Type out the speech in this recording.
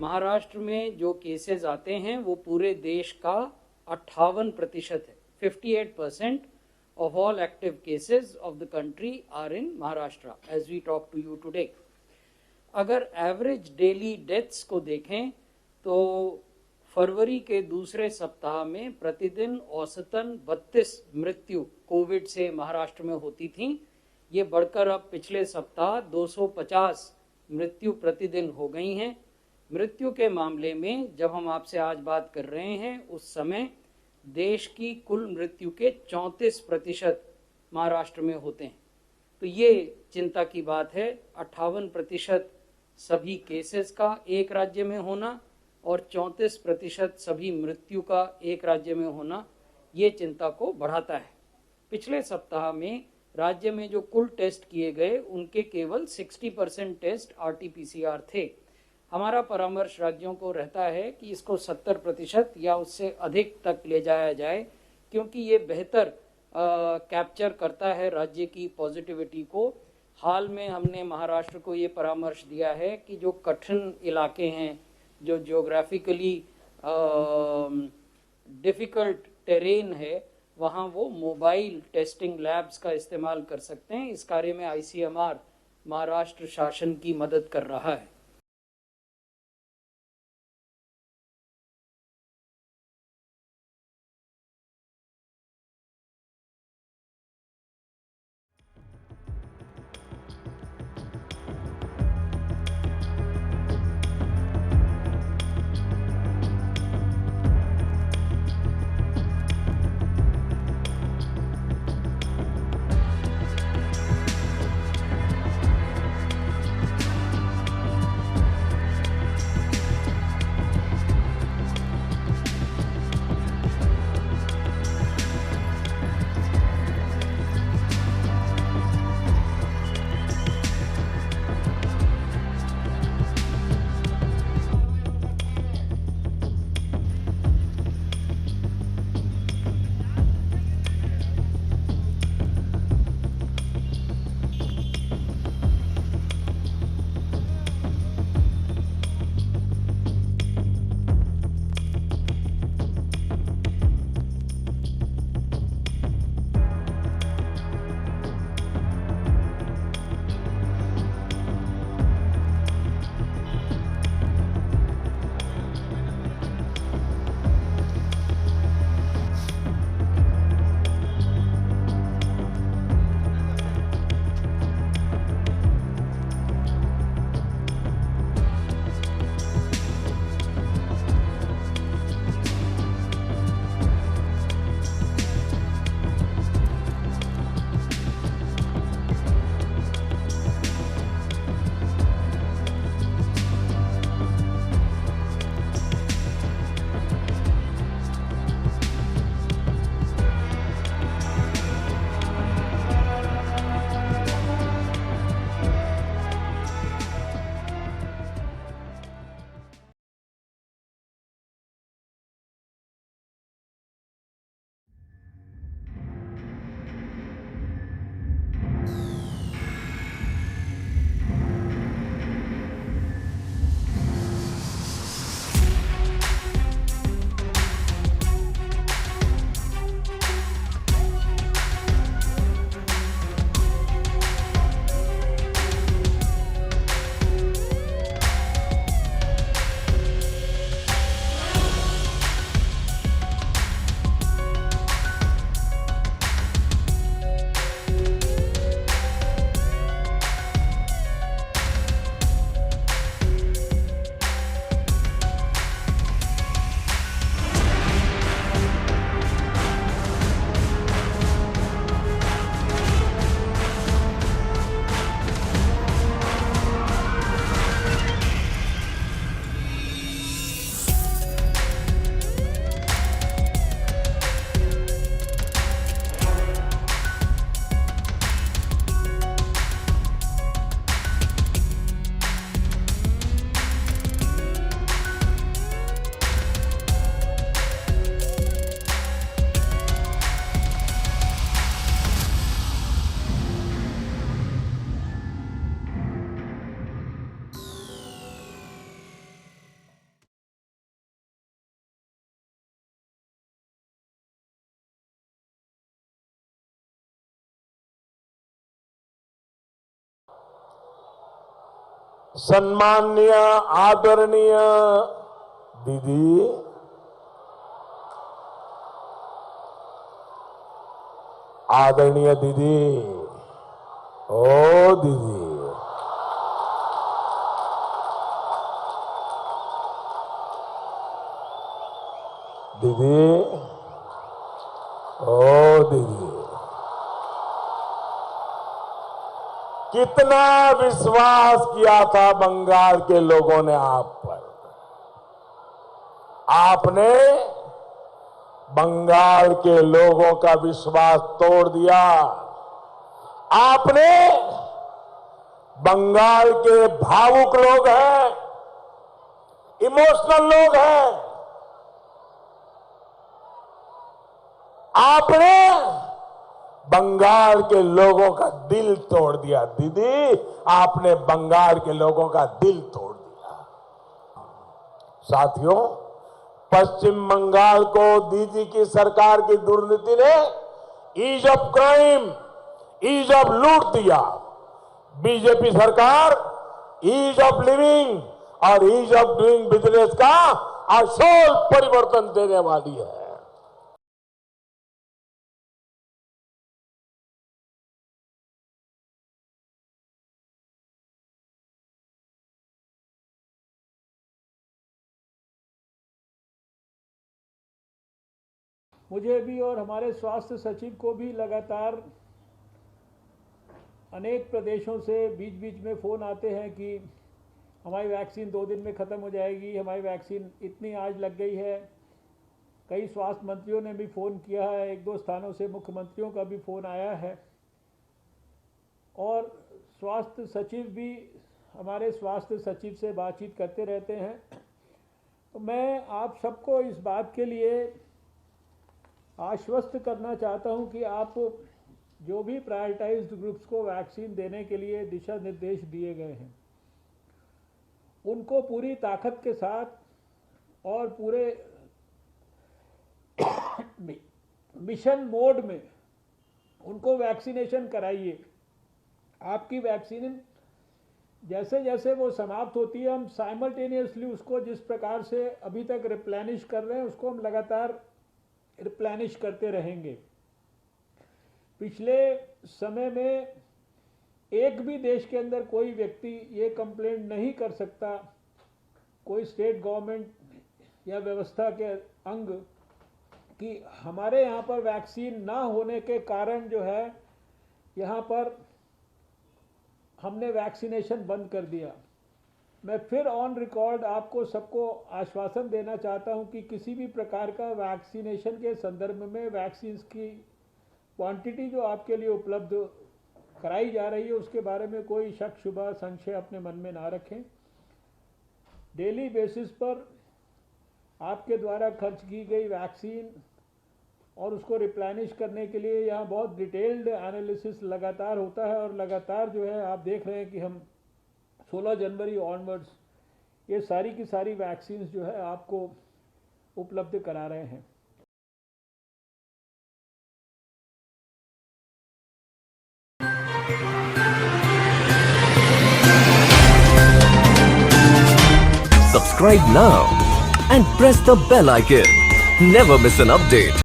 महाराष्ट्र में जो केसेस आते हैं वो पूरे देश का 58% है। 58% of all active cases of the country are in Maharashtra as we talk to you today. अगर एवरेज डेली डेथ्स को देखें तो फरवरी के दूसरे सप्ताह में प्रतिदिन औसतन 32 मृत्यु कोविड से महाराष्ट्र में होती थी। ये बढ़कर अब पिछले सप्ताह 250 मृत्यु प्रतिदिन हो गई हैं। मृत्यु के मामले में जब हम आपसे आज बात कर रहे हैं उस समय देश की कुल मृत्यु के 34% महाराष्ट्र में होते हैं। तो ये चिंता की बात है। 58% सभी केसेस का एक राज्य में होना और 34% सभी मृत्यु का एक राज्य में होना ये चिंता को बढ़ाता है। पिछले सप्ताह में राज्य में जो कुल टेस्ट किए गए उनके केवल 60% टेस्ट RT-PCR थे। हमारा परामर्श राज्यों को रहता है कि इसको 70% या उससे अधिक तक ले जाया जाए, क्योंकि ये बेहतर कैप्चर करता है राज्य की पॉजिटिविटी को। हाल में हमने महाराष्ट्र को ये परामर्श दिया है कि जो कठिन इलाके हैं, जो जियोग्राफिकली डिफ़िकल्ट टेरेन है, वहाँ वो मोबाइल टेस्टिंग लैब्स का इस्तेमाल कर सकते हैं। इस कार्य में ICMR महाराष्ट्र शासन की मदद कर रहा है। सम्माननीय आदरणीय दीदी, आदरणीय दीदी, ओ दीदी, दीदी, ओ दीदी, कितना विश्वास किया था बंगाल के लोगों ने आप पर। आपने बंगाल के लोगों का विश्वास तोड़ दिया। आपने बंगाल के भावुक लोग हैं, इमोशनल लोग हैं, आपने बंगाल के लोगों का दिल तोड़ दिया। दीदी, आपने बंगाल के लोगों का दिल तोड़ दिया। साथियों, पश्चिम बंगाल को दीदी की सरकार की दुर्नीति ने ease of crime, ease of लूट दिया। बीजेपी सरकार ईज ऑफ लिविंग और ईज ऑफ डूइंग बिजनेस का आशोल परिवर्तन देने वाली है। मुझे भी और हमारे स्वास्थ्य सचिव को भी लगातार अनेक प्रदेशों से बीच बीच में फ़ोन आते हैं कि हमारी वैक्सीन 2 दिन में ख़त्म हो जाएगी, हमारी वैक्सीन इतनी आज लग गई है। कई स्वास्थ्य मंत्रियों ने भी फ़ोन किया है, 1-2 स्थानों से मुख्यमंत्रियों का भी फ़ोन आया है और स्वास्थ्य सचिव भी हमारे स्वास्थ्य सचिव से बातचीत करते रहते हैं। तो मैं आप सबको इस बात के लिए आश्वस्त करना चाहता हूं कि आप जो भी प्रायोरिटाइज्ड ग्रुप्स को वैक्सीन देने के लिए दिशा निर्देश दिए गए हैं, उनको पूरी ताकत के साथ और पूरे मिशन मोड में उनको वैक्सीनेशन कराइए। आपकी वैक्सीन जैसे जैसे वो समाप्त होती है, हम साइमल्टेनियसली उसको जिस प्रकार से अभी तक रिप्लेनिश कर रहे हैं उसको हम लगातार रिप्लेनिश करते रहेंगे। पिछले समय में एक भी देश के अंदर कोई व्यक्ति ये कंप्लेंट नहीं कर सकता, कोई स्टेट गवर्नमेंट या व्यवस्था के अंग, कि हमारे यहाँ पर वैक्सीन ना होने के कारण जो है यहाँ पर हमने वैक्सीनेशन बंद कर दिया। मैं फिर ऑन रिकॉर्ड आपको सबको आश्वासन देना चाहता हूं कि किसी भी प्रकार का वैक्सीनेशन के संदर्भ में वैक्सीन्स की क्वांटिटी जो आपके लिए उपलब्ध कराई जा रही है उसके बारे में कोई शक शुबा संशय अपने मन में ना रखें। डेली बेसिस पर आपके द्वारा खर्च की गई वैक्सीन और उसको रिप्लेनिश करने के लिए यहाँ बहुत डिटेल्ड एनालिसिस लगातार होता है और लगातार जो है आप देख रहे हैं कि हम 16 जनवरी ऑनवर्ड्स ये सारी की सारी वैक्सीन्स जो है आपको उपलब्ध करा रहे हैं। Subscribe now and press the bell icon. Never miss an update.